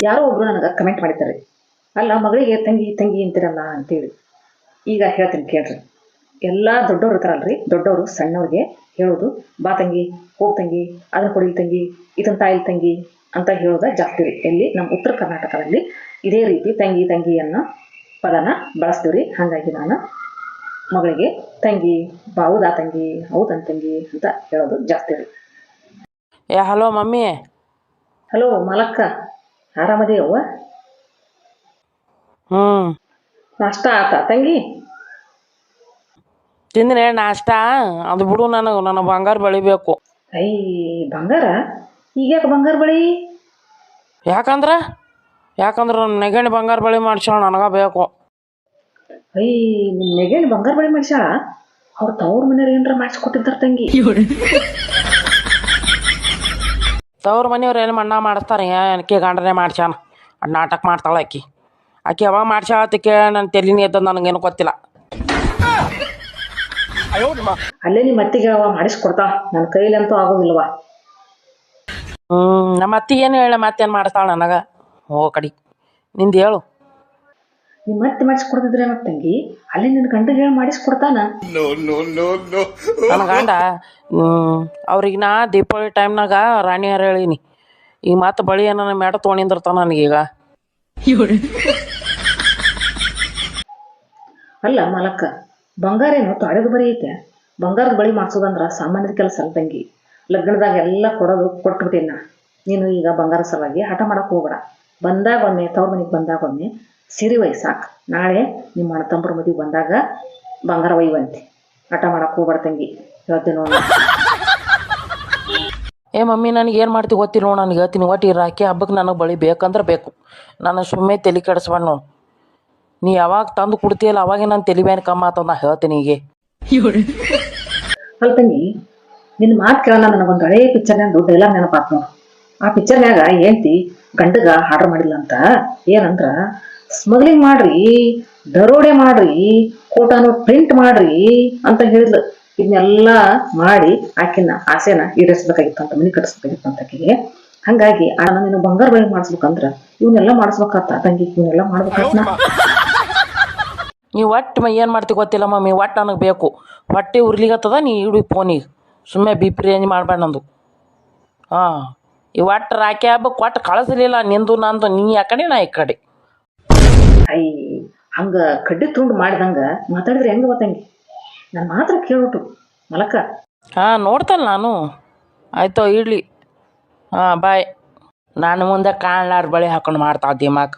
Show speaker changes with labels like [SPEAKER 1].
[SPEAKER 1] ಯಾರೋ ಒಬ್ರು ನನಗೆ ಕಮೆಂಟ್ ಮಾಡಿದ್ದಾರೆ, ಅಲ್ಲ ಮಗಳಿಗೆ ತಂಗಿ ತಂಗಿ ಅಂತಿರಲ್ಲ ಅಂತೇಳಿ. ಈಗ ಹೇಳ್ತೀನಿ ಕೇಳ್ರಿ. ಎಲ್ಲ ದೊಡ್ಡವ್ರು ಇರ್ತಾರಲ್ರಿ, ದೊಡ್ಡವರು ಸಣ್ಣವ್ರಿಗೆ ಹೇಳೋದು ಬಾ ತಂಗಿ, ಹೋಗ್ ತಂಗಿ, ಅದನ್ನ ಕೊಡಿಲ್ ತಂಗಿ, ಇದನ್ನ ತಾಯಿಲ್ ತಂಗಿ ಅಂತ ಹೇಳೋದ ಜಾಸ್ತಿ ರೀ. ಎಲ್ಲಿ ನಮ್ಮ ಉತ್ತರ ಕರ್ನಾಟಕದಲ್ಲಿ ಇದೇ ರೀತಿ ತಂಗಿ ತಂಗಿ ಅನ್ನೋ ಪದನ ಬಳಸ್ತೀವಿ ರೀ. ಹಾಗಾಗಿ ನಾನು ಮಗಳಿಗೆ ತಂಗಿ, ಹೌದಾ ತಂಗಿ, ಹೌದನ್ ತಂಗಿ ಅಂತ ಹೇಳೋದು ಜಾಸ್ತಿ ರೀ.
[SPEAKER 2] Hello mummy.
[SPEAKER 1] ಹಲೋ ಮಲಕ್ಕ, ಆರಾಮದೇಯವ್ವ? ನಾಷ್ಟ ಆತ ತಂಗಿ?
[SPEAKER 2] ತಿಂದ್ರೆ ನಾಷ್ಟ ಅದು ಬಿಡು. ನನ್ನ ಬಂಗಾರ ಬೆಳಿಬೇಕು.
[SPEAKER 1] ಐ ಬಂಗಾರ? ಈಗ್ಯಾಕೆ ಬಂಗಾರ ಬಳಿ?
[SPEAKER 2] ಯಾಕಂದ್ರೆ ನನ್ನ ನೆಗಣಿ ಬಂಗಾರ ಬಳಿ ಮಾಡ್ಸ್ಯಾಳ, ನನಗೆ ಬೇಕು.
[SPEAKER 1] ಐ ನಿಮ್ಮ ನೆಗೇಣಿ ಬಂಗಾರ ಬಳಿ ಮಾಡ್ಸ್ಯಾಳ? ಅವ್ರ ತವ್ರ ಮನೆಯವ್ರು ಏನಾರ ಮಾಡಿಸ್ಕೊಟ್ಟಿದ್ದಾರ ತಂಗಿ?
[SPEAKER 2] ತವ್ರ ಮನೆಯವ್ರು ಎಲ್ಲಿ ಮಣ್ಣ ಮಾಡಿಸ್ತಾರೆ? ಆಕೆ ಗಂಡನೇ ಮಾಡ್ಸ್ಯಾನ. ನಾಟಕ ಮಾಡ್ತಾಳೆ ಆಕಿ ಯಾವಾಗ ಮಾಡ್ಸ್ಯಾಳತ್ತಿಕೆ ನನ್ನ ತೆಲಿನಿ ಎದ್ದದ್ದು ನನಗೇನು ಗೊತ್ತಿಲ್ಲ.
[SPEAKER 1] ಅಲ್ಲೇ ನಿಮ್ಮ ಅತ್ತಿಗೆ ಮಾಡಿಸ್ಕೊಡ್ತಾ, ನನ್ನ ಕೈಲಂತೂ ಆಗೋದಿಲ್ವ?
[SPEAKER 2] ನಮ್ಮ ಅತ್ತಿ ಏನು ಹೇಳ ಮತ್ತೇನು ಮಾಡಿಸ್ತಾಳ ನನಗೆ? ಕಡಿ ನಿಂದು ಹೇಳು.
[SPEAKER 1] ನಿಮ್ಮ ಅತ್ತಿ ಮಾಡಿಸ್ಕೊಡ್ತಿದ್ರೆ ಮತ್ತೆ ತಂಗಿ, ಅಲ್ಲಿ ನಿನ್ನ ಗಂಡಗೆ ಹೇಳಿ ಮಾಡಿಸ್ಕೊಡ್ತಾನ?
[SPEAKER 2] ನನ್ನ ಗಂಡ ಅವ್ರಿಗೆ ನಾ ದೀಪಾವಳಿ ಟೈಮ್ನಾಗ ರಾಣಿಯಾರು ಹೇಳೀನಿ. ಈಗ ಮತ್ತೆ ಬಳಿ ನನ್ನ ಮೇಡ ತೊಗೊಂಡಿರ್ತಾನ ನನಗೀಗ.
[SPEAKER 1] ಅಲ್ಲ ಮಲಕ್ಕ, ಬಂಗಾರ ಏನು ತೊಳೆದು ಬರೀ ಐತೆ? ಬಂಗಾರದ ಬಳಿ ಮಾಡಿಸೋದಂದ್ರೆ ಸಾಮಾನ್ಯದ ಕೆಲಸ ಅಲ್ಲ ತಂಗಿ. ಲಗ್ನದಾಗ ಎಲ್ಲ ಕೊಟ್ಬಿಟ್ಟೇನ. ನೀನು ಈಗ ಬಂಗಾರ ಸಲುವಾಗಿ ಹಠ ಮಾಡಕ್ಕೆ ಹೋಗ್ಬೇಡ. ಬಂದಾಗ ಒಮ್ಮೆ ತವ್ರ ಮನೆಗೆ ಬಂದಾಗ ಒಮ್ಮೆ ಸಿರಿ ಸಾಕು. ನಾಳೆ ನಿಮ್ಮ ಅಣ್ಣ ತಮ್ಮರ ಮದುವೆ ಬಂದಾಗ ಬಂಗಾರ ಒಯ್ಯುವಂತೆ. ಹಠ ಮಾಡಕ್ಕೆ ಹೋಗ್ಬೇಡ ತಂಗಿ, ಹೇಳ್ತೀನಿ ನೋಡಿ.
[SPEAKER 2] ಮಮ್ಮಿ ನನಗೆ ಏನು ಮಾಡ್ತೀವಿ ಗೊತ್ತಿಲ್ಲ ನೋಡು. ನನಗೆ ಹೇಳ್ತೀನಿ, ಒಟ್ಟು ಈ ರಾಖಿ ಹಬ್ಬಕ್ಕೆ ನನಗೆ ಬಳಿ ಬೇಕಂದ್ರೆ ಬೇಕು. ನಾನು ಸುಮ್ಮನೆ ತಲೆ ಕೆಡಿಸ್ಬೇಡ ನೋಡು. ನೀ ಯಾವಾಗ ತಂದು ಕೊಡ್ತೀಯಲ್ಲ ಅವಾಗೆ ನಾನು ತಲೆ ಬೇನೆ ಕಮ್ಮ ಆತದ. ನಾ ಹೇಳ್ತೀನಿ ಹೀಗೆ.
[SPEAKER 1] ಅಲ್ಲ ತಂಗಿ, ನಿನ್ನ ಮಾತು ಕೇಳೋಣ ನನಗೊಂದು ಹಳೇ ಪಿಕ್ಚರ್ನಾಗ ಡೈಲಾಗ್ ನೆನಪಾತ್ ನೋಡು. ಆ ಪಿಕ್ಚರ್ನಾಗ ಹೇಳ್ತಿ ಗಂಡಗ ಆರ್ಡರ್ ಮಾಡಿಲ್ಲ ಅಂತ. ಏನಂದ್ರ, ಸ್ಮಗ್ಲಿಂಗ್ ಮಾಡ್ರಿ, ದರೋಡೆ ಮಾಡ್ರಿ, ಕೋಟಾನು ಪ್ರಿಂಟ್ ಮಾಡ್ರಿ ಅಂತ ಹೇಳಿದ್ಲು. ಇದನ್ನೆಲ್ಲ ಮಾಡಿ ಆಕಿನ ಆಸೆನ ಈಡೇರಿಸ್ಬೇಕಾಗಿತ್ತಂತ, ಮನಿ ಕಟ್ಟಿಸ್ಬೇಕಾಗಿತ್ತು ಅಂತ ಆಕೆಗೆ. ಹಂಗಾಗಿ ನೀನು ಬಂಗಾರ ಬಳಿ ಮಾಡಿಸ್ಬೇಕಂದ್ರ ಇವನ್ನೆಲ್ಲ ಮಾಡಿಸ್ಬೇಕಾತ ತಂಗಿ, ಇವನ್ನೆಲ್ಲ ಮಾಡ್ಬೇಕಾತ.
[SPEAKER 2] ನೀವು ಒಟ್ಟು ಏನು ಮಾಡ್ತೀವಿ ಗೊತ್ತಿಲ್ಲ ಮಮ್ಮಿ, ಒಟ್ಟು ನನಗೆ ಬೇಕು. ಹೊಟ್ಟೆ ಉರ್ಲಿಗತ್ತದ, ನೀ ಇಡು ಫೋನಿಗೆ. ಸುಮ್ಮನೆ ರೇಂಜ್ ಮಾಡಬೇಡ ನಂದು. ಈ ಒಟ್ಟು ರಾಖಿ ಹಬ್ಬಕ್ಕೆ ಒಟ್ಟು ಕಳಿಸ್ಲಿಲ್ಲ ನಿಂದು ನಂದು, ನೀ ಆ ಕಡೆ ನಾ ಈ ಕಡೆ.
[SPEAKER 1] ಐ ಹಂಗ ಕಡ್ಡಿ ತುಂಡು ಮಾಡಿದಂಗ ಮಾತಾಡಿದ್ರೆ ಹೆಂಗ ಗೊತ್ತಂಗಿ? ನನ್ನ ಮಾತ್ರ ಕೇಳ್ಬಿಟ್ಟು ಮಲಕ್ಕ.
[SPEAKER 2] ನೋಡ್ತಲ್ಲ ನಾನು. ಆಯ್ತು ಇಡ್ಲಿ. ಬಾಯ್. ನಾನು ಮುಂದೆ ಕಾಣ್ಲಾರ ಬಳಿ ಹಾಕೊಂಡು ಮಾಡ್ತಾ ದಿಮಾಕ್.